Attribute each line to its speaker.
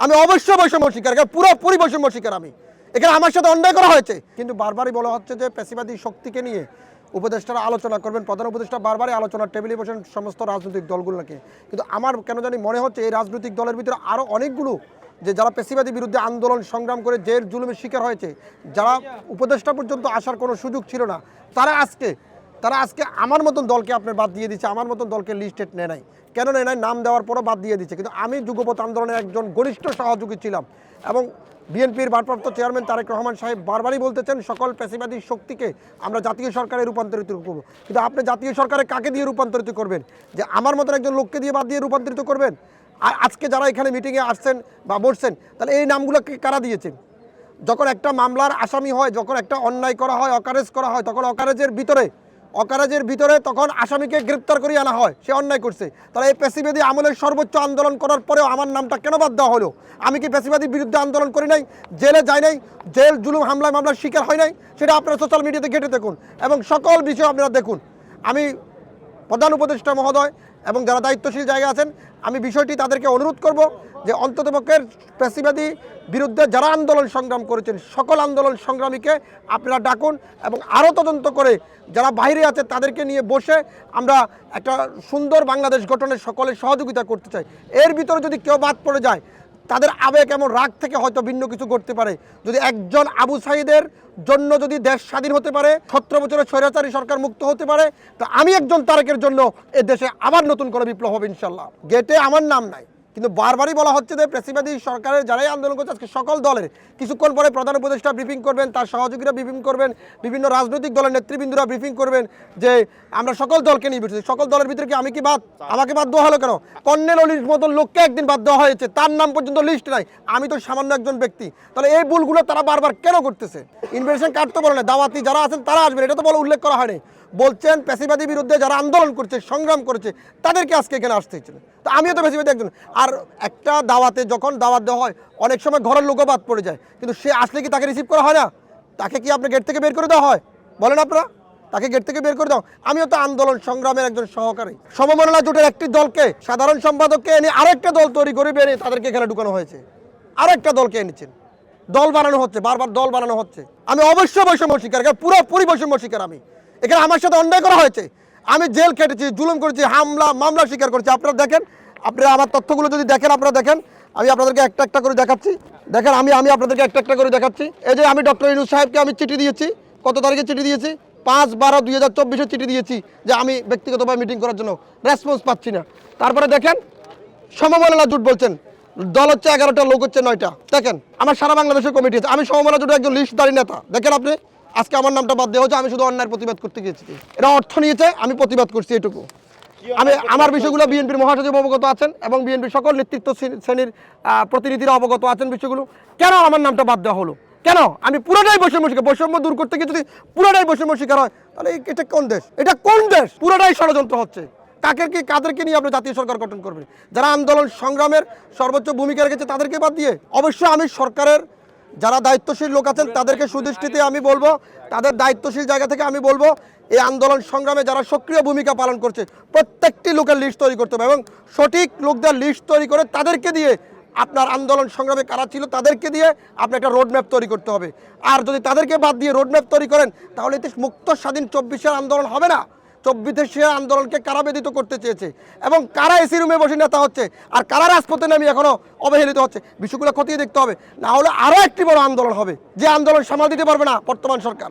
Speaker 1: আমি অবশ্যই বৈষম্য শিকার, পুরোপুরি বৈষম্য শিকার। আমি এখানে আমার সাথে অন্যায় করা হয়েছে, কিন্তু বারবারই বলা হচ্ছে যে পেশিবাদী শক্তিকে নিয়ে উপদেষ্টারা আলোচনা করবেন, প্রধান উপদেষ্টা বারবারই আলোচনার টেবিলে বসেন সমস্ত রাজনৈতিক দলগুলোকে। কিন্তু আমার কেন জানি মনে হচ্ছে এই রাজনৈতিক দলের ভিতরে আরও অনেকগুলো যে যারা পেশিবাদী বিরুদ্ধে আন্দোলন সংগ্রাম করে জেল জুলুমের শিকার হয়েছে, যারা উপদেষ্টা পর্যন্ত আসার কোনো সুযোগ ছিল না, তারা আজকে আমার মতন দলকে আপনার বাদ দিয়ে দিচ্ছে, আমার মতন দলকে লিস্টেড নেয় নাই। কেন নেয় নাই? নাম দেওয়ার পরও বাদ দিয়ে দিচ্ছে। কিন্তু আমি যুগপৎ আন্দোলনের একজন ঘনিষ্ঠ সহযোগী ছিলাম এবং বিএনপির ভারপ্রাপ্ত চেয়ারম্যান তারেক রহমান সাহেব বারবারই বলতেছেন সকল পেশিবাদী শক্তিকে আমরা জাতীয় সরকারে রূপান্তরিত করব। কিন্তু আপনি জাতীয় সরকারে কাকে দিয়ে রূপান্তরিত করবেন? যে আমার মতন একজন লোককে দিয়ে বাদ দিয়ে রূপান্তরিত করবেন? আর আজকে যারা এখানে মিটিংয়ে আসছেন বা বসছেন, তাহলে এই নামগুলোকে কারা দিয়েছেন? যখন একটা মামলার আসামি হয়, যখন একটা অন্যায় করা হয়, অকারেজ করা হয়, তখন অকারেজের ভিতরে তখন আসামিকে গ্রেপ্তার করিয়ে আনা হয়, সে অন্যায় করছে। তাহলে এই পেশিবাদী আমলের সর্বোচ্চ আন্দোলন করার পরেও আমার নামটা কেন বাদ দেওয়া হলো? আমি কি পেশিবাদীর বিরুদ্ধে আন্দোলন করি নাই? জেলে যাই নাই? জেল জুলুম মামলার শিকার হয় নাই? সেটা আপনারা সোশ্যাল মিডিয়াতে ঘেঁটে দেখুন এবং সকল বিষয় আপনারা দেখুন। আমি প্রধান উপদেষ্টা মহোদয় এবং যারা দায়িত্বশীল জায়গা আছেন, আমি বিষয়টি তাদেরকে অনুরোধ করব যে অন্ততপক্ষের পেশিবাদী বিরুদ্ধে যারা আন্দোলন সংগ্রাম করেছেন সকল আন্দোলন সংগ্রামীকে আপনারা ডাকুন এবং আরও তদন্ত করে যারা বাইরে আছে তাদেরকে নিয়ে বসে আমরা একটা সুন্দর বাংলাদেশ গঠনের সকলের সহযোগিতা করতে চাই। এর ভিতরে যদি কেউ বাদ পড়ে যায়, তাদের আবেগ এমন রাগ থেকে হয়তো ভিন্ন কিছু করতে পারে। যদি একজন আবু সাঈদের জন্য যদি দেশ স্বাধীন হতে পারে, 17 বছরের স্বৈরাচারী সরকার মুক্ত হতে পারে, তো আমি একজন তারেকের জন্য এ দেশে আবার নতুন করে বিপ্লব হবে ইনশাল্লাহ। গেটে আমার নাম নাই, কিন্তু বারবারই বলা হচ্ছে যে পেশিবাদী সরকারের যারাই আন্দোলন করছে আজকে সকল দলের কিছুক্ষণ পরে প্রধান উপদেষ্টা ব্রিফিং করবেন, তার সহযোগীরা ব্রিফিং করবেন, বিভিন্ন রাজনৈতিক দলের নেতৃবৃন্দরা ব্রিফিং করবেন যে আমরা সকল দলকে নিয়ে বসেছি। সকল দলের ভিতরে কি আমি কি আমাকে বাদ দেওয়া হলো কেন? কর্নেল অলির মতন লোককে একদিন বাদ দেওয়া হয়েছে, তার নাম পর্যন্ত লিস্ট নাই। আমি তো সামান্য একজন ব্যক্তি। তাহলে এই ভুলগুলো তারা বারবার কেন করতেছে? ইনভিটেশন কার্ড তো বলে না, দাওয়াতি যারা আছেন তারা আসবেন, এটা তো বলে উল্লেখ করা হয়নি। বলছেন পেশিবাদী বিরুদ্ধে যারা আন্দোলন করছে, সংগ্রাম করেছে, তাদেরকে আজকে এখানে আসতে হচ্ছিল। তো আমিও তো পেশিবাদী একজন। আর একটা দাওয়াতে যখন দাওয়াত দেওয়া হয়, অনেক সময় ঘরের লোকও বাদ পড়ে যায়, কিন্তু সে আসলে কি তাকে রিসিভ করা হয় না? তাকে কি আপনার গেট থেকে বের করে দেওয়া হয়? বলেন আপনারা, তাকে গেট থেকে বের করে দাও। আমিও তো আন্দোলন সংগ্রামের একজন সহকারী। সমমনা জোটের একটি দলকে সাধারণ সম্পাদককে এনে আরেকটা দল তৈরি করে বেরিয়ে তাদেরকে এখানে ঢুকানো হয়েছে, আরেকটা দলকে এনেছেন, দল বানানো হচ্ছে, বারবার দল বানানো হচ্ছে। আমি অবশ্যই বৈষম্য শিকার, পুরোপুরি বৈষম্য শিকার। আমি এখানে আমার সাথে অন্যায় করা হয়েছে, আমি জেল কেটেছি, জুলুম করেছি, মামলা স্বীকার করেছি। আপনারা দেখেন, আপনারা আমার তথ্যগুলো যদি দেখেন, আপনারা দেখেন, আমি আপনাদেরকে একটা একটা করে দেখাচ্ছি। দেখেন, আমি আপনাদেরকে একটা একটা করে দেখাচ্ছি। এই যে আমি ডক্টর ইউনূস সাহেবকে আমি চিঠি দিয়েছি, কত তারিখে চিঠি দিয়েছি? 5/12/2024 চিঠি দিয়েছি যে আমি ব্যক্তিগতভাবে মিটিং করার জন্য, রেসপন্স পাচ্ছি না। তারপরে দেখেন সমমনা জোট বলছেন দল হচ্ছে 11টা, লোক হচ্ছে 9টা। দেখেন আমার সারা বাংলাদেশের কমিটি আছে, আমি সমমনা জোটের একজন লিস্টধারী নেতা। দেখেন আপনি, আজকে আমার নামটা বাদ দেওয়া হচ্ছে, আমি শুধু অন্যায়ের প্রতিবাদ করতে গিয়েছি। এরা অর্থ নিয়েছে, আমি প্রতিবাদ করছি, এটুকু। আমার বিষয়গুলো বিএনপির মহাসচিব অবগত আছেন এবং বিএনপির সকল নেতৃত্ব শ্রেণীর প্রতিনিধিরা অবগত আছেন বিষয়গুলো। কেন আমার নামটা বাদ দেওয়া হলো? কেন? আমি পুরোটাই বৈষম্য শিকার। বৈষম্য দূর করতে গিয়ে যদি পুরোটাই বৈষম্য শিকার হয়, তাহলে এটা কোন দেশ? এটা কোন দেশ? পুরোটাই ষড়যন্ত্র হচ্ছে। কাদেরকে নিয়ে আপনি জাতীয় সরকার গঠন করবেন? যারা আন্দোলন সংগ্রামের সর্বোচ্চ ভূমিকা রেখেছে তাদেরকে বাদ দিয়ে? অবশ্যই আমি সরকারের যারা দায়িত্বশীল লোক আছেন তাদেরকে সুদৃষ্টিতে আমি বলবো, তাদের দায়িত্বশীল জায়গা থেকে আমি বলবো, এই আন্দোলন সংগ্রামে যারা সক্রিয় ভূমিকা পালন করছে প্রত্যেকটি লোকের লিস্ট তৈরি করতে হবে এবং সঠিক লোকদের লিস্ট তৈরি করে তাদেরকে দিয়ে আপনার আন্দোলন সংগ্রামে কারা ছিল তাদেরকে দিয়ে আপনি একটা রোডম্যাপ তৈরি করতে হবে। আর যদি তাদেরকে বাদ দিয়ে রোডম্যাপ তৈরি করেন, তাহলে এতে মুক্ত স্বাধীন 24-এর আন্দোলন হবে না। 24-এর আন্দোলনকে কারা বেদিত করতে চেয়েছে এবং কারা এসি রুমে বসে নেতা হচ্ছে আর কারা রাজপথে নামি এখনো অবহেলিত হচ্ছে, বিষয়গুলো খতিয়ে দেখতে হবে। না হলে আরও একটি বড় আন্দোলন হবে, যে আন্দোলন সামাল দিতে পারবে না বর্তমান সরকার।